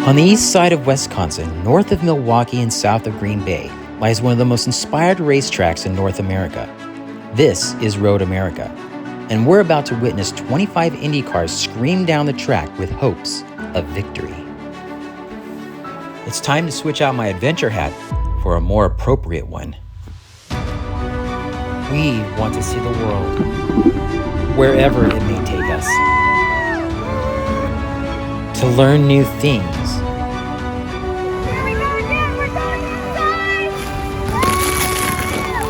On the east side of Wisconsin, north of Milwaukee and south of Green Bay, lies one of the most inspired racetracks in North America. This is Road America, and we're about to witness 25 Indy cars scream down the track with hopes of victory. It's time to switch out my adventure hat for a more appropriate one. We want to see the world, wherever it may take us. To learn new things.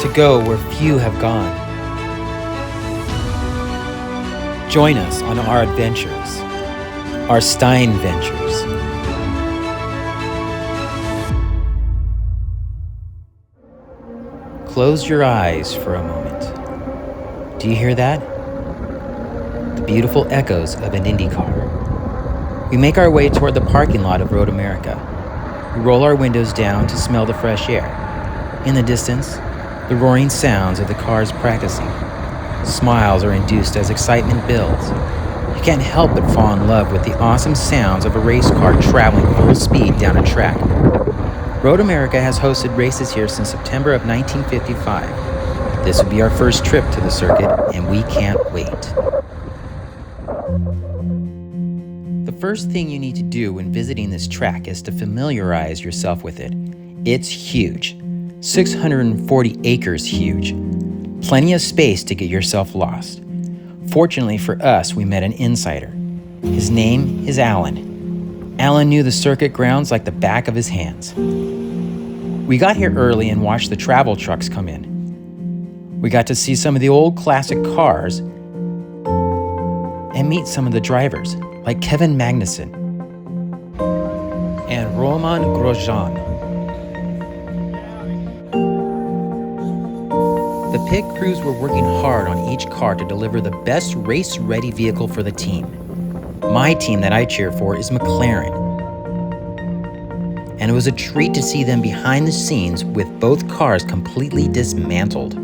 To go where few have gone. Join us on our adventures, our Stein ventures. Close your eyes for a moment. Do you hear that? The beautiful echoes of an Indy car. We make our way toward the parking lot of Road America. We roll our windows down to smell the fresh air. In the distance, the roaring sounds of the cars practicing. Smiles are induced as excitement builds. You can't help but fall in love with the awesome sounds of a race car traveling full speed down a track. Road America has hosted races here since September of 1955. This will be our first trip to the circuit, and we can't wait. The first thing you need to do when visiting this track is to familiarize yourself with it. It's huge. 640 acres huge. Plenty of space to get yourself lost. Fortunately for us, we met an insider. His name is Alan. Alan knew the circuit grounds like the back of his hands. We got here early and watched the travel trucks come in. We got to see some of the old classic cars and meet some of the drivers, like Kevin Magnussen and Roman Grosjean. The pit crews were working hard on each car to deliver the best race-ready vehicle for the team. My team that I cheer for is McLaren. And it was a treat to see them behind the scenes with both cars completely dismantled.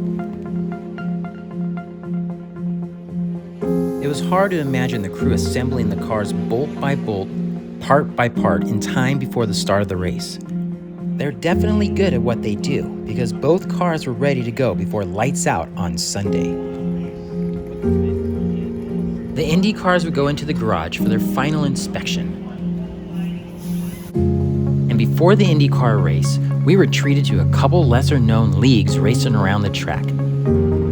It was hard to imagine the crew assembling the cars bolt by bolt, part by part, in time before the start of the race. They're definitely good at what they do because both cars were ready to go before lights out on Sunday. The Indy cars would go into the garage for their final inspection. And before the Indy car race, we were treated to a couple lesser-known leagues racing around the track.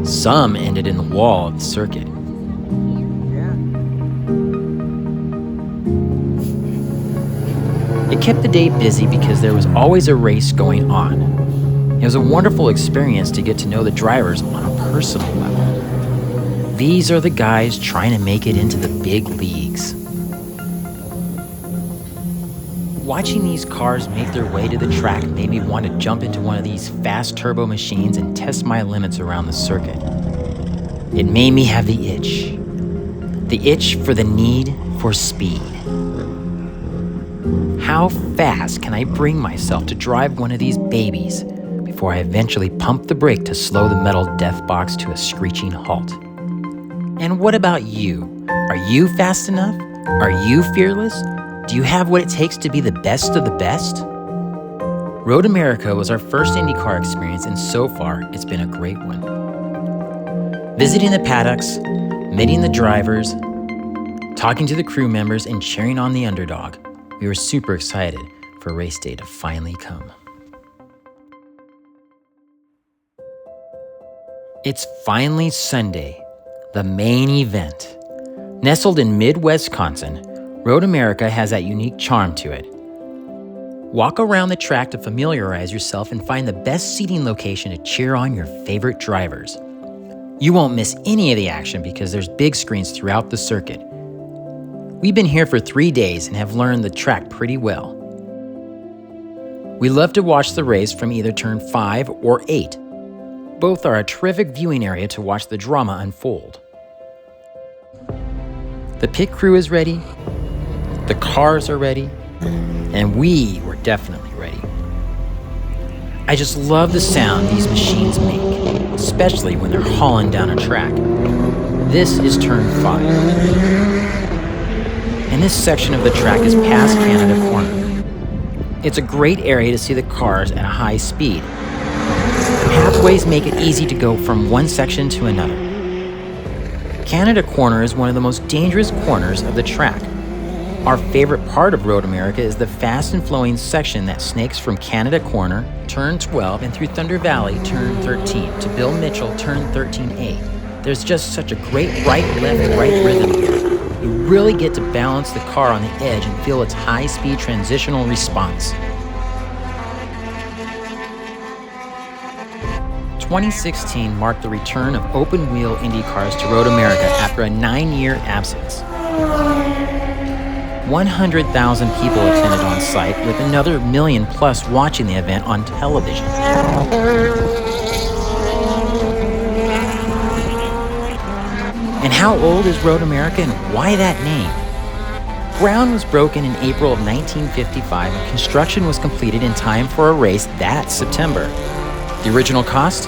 Some ended in the wall of the circuit. It kept the day busy because there was always a race going on. It was a wonderful experience to get to know the drivers on a personal level. These are the guys trying to make it into the big leagues. Watching these cars make their way to the track made me want to jump into one of these fast turbo machines and test my limits around the circuit. It made me have the itch. The itch for the need for speed. How fast can I bring myself to drive one of these babies before I eventually pump the brake to slow the metal death box to a screeching halt? And what about you? Are you fast enough? Are you fearless? Do you have what it takes to be the best of the best? Road America was our first Indy car experience, and so far, it's been a great one. Visiting the paddocks, meeting the drivers, talking to the crew members, and cheering on the underdog. We were super excited for race day to finally come. It's finally Sunday, the main event. Nestled in mid-Wisconsin, Road America has that unique charm to it. Walk around the track to familiarize yourself and find the best seating location to cheer on your favorite drivers. You won't miss any of the action because there's big screens throughout the circuit. We've been here for 3 days and have learned the track pretty well. We love to watch the race from either turn 5 or 8. Both are a terrific viewing area to watch the drama unfold. The pit crew is ready, the cars are ready, and we were definitely ready. I just love the sound these machines make, especially when they're hauling down a track. This is turn 5. And this section of the track is past Canada Corner. It's a great area to see the cars at a high speed. Pathways make it easy to go from one section to another. Canada Corner is one of the most dangerous corners of the track. Our favorite part of Road America is the fast and flowing section that snakes from Canada Corner, turn 12, and through Thunder Valley, turn 13, to Bill Mitchell, turn 13A. There's just such a great right, left, right rhythm here. You really get to balance the car on the edge and feel its high-speed transitional response. 2016 marked the return of open-wheel Indy cars to Road America after a 9-year absence. 100,000 people attended on site, with another million plus watching the event on television. And how old is Road America and why that name? Ground was broken in April of 1955 and construction was completed in time for a race that September. The original cost?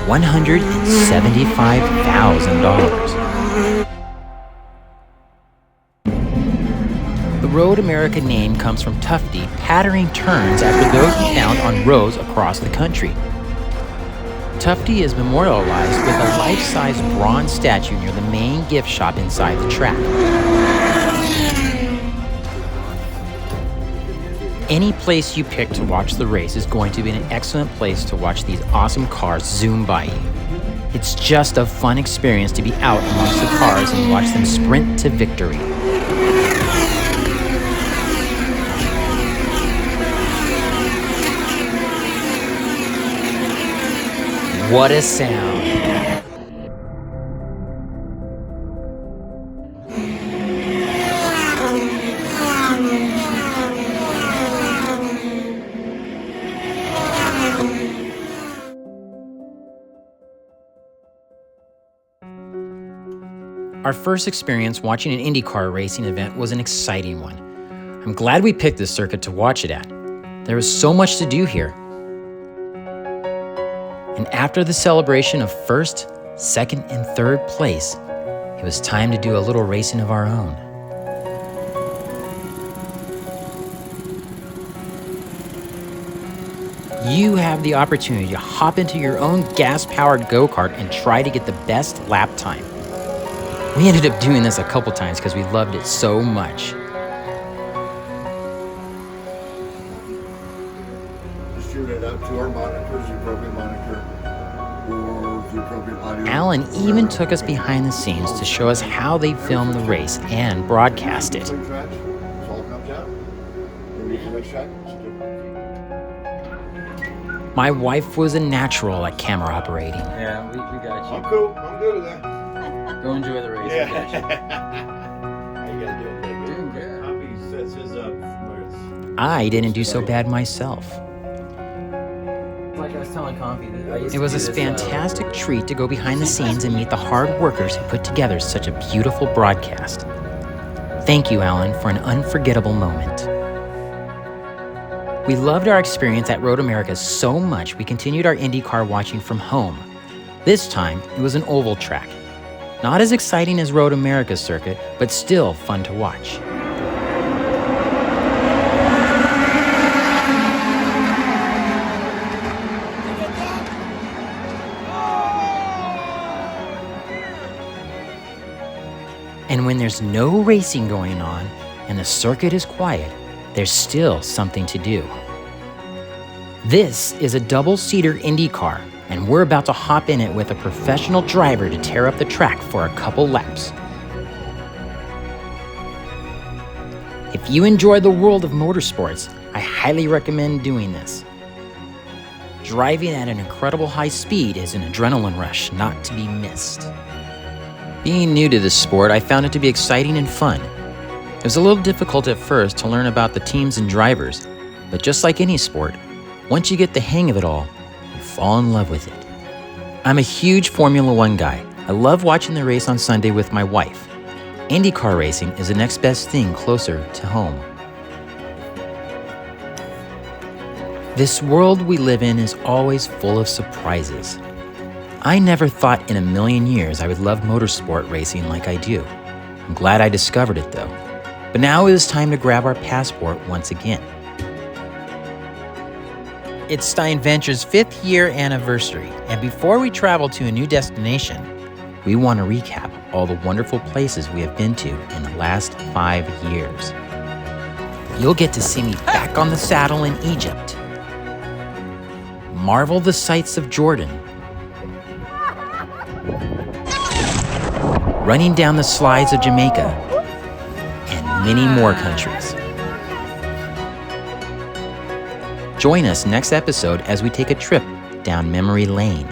$175,000. The Road America name comes from Tufty patterning turns after those found on roads across the country. Tufty is memorialized with a life-size bronze statue near the main gift shop inside the track. Any place you pick to watch the race is going to be an excellent place to watch these awesome cars zoom by you. It's just a fun experience to be out amongst the cars and watch them sprint to victory. What a sound! Our first experience watching an Indy Car racing event was an exciting one. I'm glad we picked this circuit to watch it at. There was so much to do here. And after the celebration of first, second, and third place, it was time to do a little racing of our own. You have the opportunity to hop into your own gas-powered go-kart and try to get the best lap time. We ended up doing this a couple times because we loved it so much. Just tune it up to our monitors, the appropriate monitor, or the appropriate audio. Alan even took us behind the scenes to show us how they filmed the race and broadcast it. My wife was a natural at camera operating. Yeah, we got you. I'm cool. I'm good with that. Go enjoy the race. Yeah. We got you. How you guys doing? Doing good. Copy sets his up where it's... I didn't do so bad myself. Like I was telling Compy, that I used It was to a do this, fantastic treat to go behind the scenes and meet the hard workers who put together such a beautiful broadcast. Thank you, Alan, for an unforgettable moment. We loved our experience at Road America so much we continued our IndyCar watching from home. This time, it was an oval track. Not as exciting as Road America's circuit, but still fun to watch. And when there's no racing going on and the circuit is quiet, there's still something to do. This is a double-seater Indy car, and we're about to hop in it with a professional driver to tear up the track for a couple laps. If you enjoy the world of motorsports, I highly recommend doing this. Driving at an incredible high speed is an adrenaline rush not to be missed. Being new to this sport, I found it to be exciting and fun. It was a little difficult at first to learn about the teams and drivers, but just like any sport, once you get the hang of it all, you fall in love with it. I'm a huge Formula One guy. I love watching the race on Sunday with my wife. IndyCar racing is the next best thing closer to home. This world we live in is always full of surprises. I never thought in a million years I would love motorsport racing like I do. I'm glad I discovered it though. But now it is time to grab our passport once again. It's Stein Venture's 5th year anniversary, and before we travel to a new destination, we want to recap all the wonderful places we have been to in the last 5 years. You'll get to see me back on the saddle in Egypt, marvel the sights of Jordan, running down the slides of Jamaica, and many more countries. Join us next episode as we take a trip down memory lane.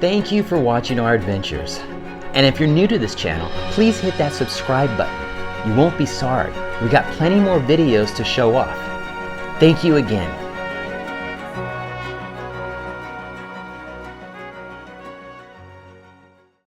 Thank you for watching our adventures. And if you're new to this channel, please hit that subscribe button. You won't be sorry. We got plenty more videos to show off. Thank you again.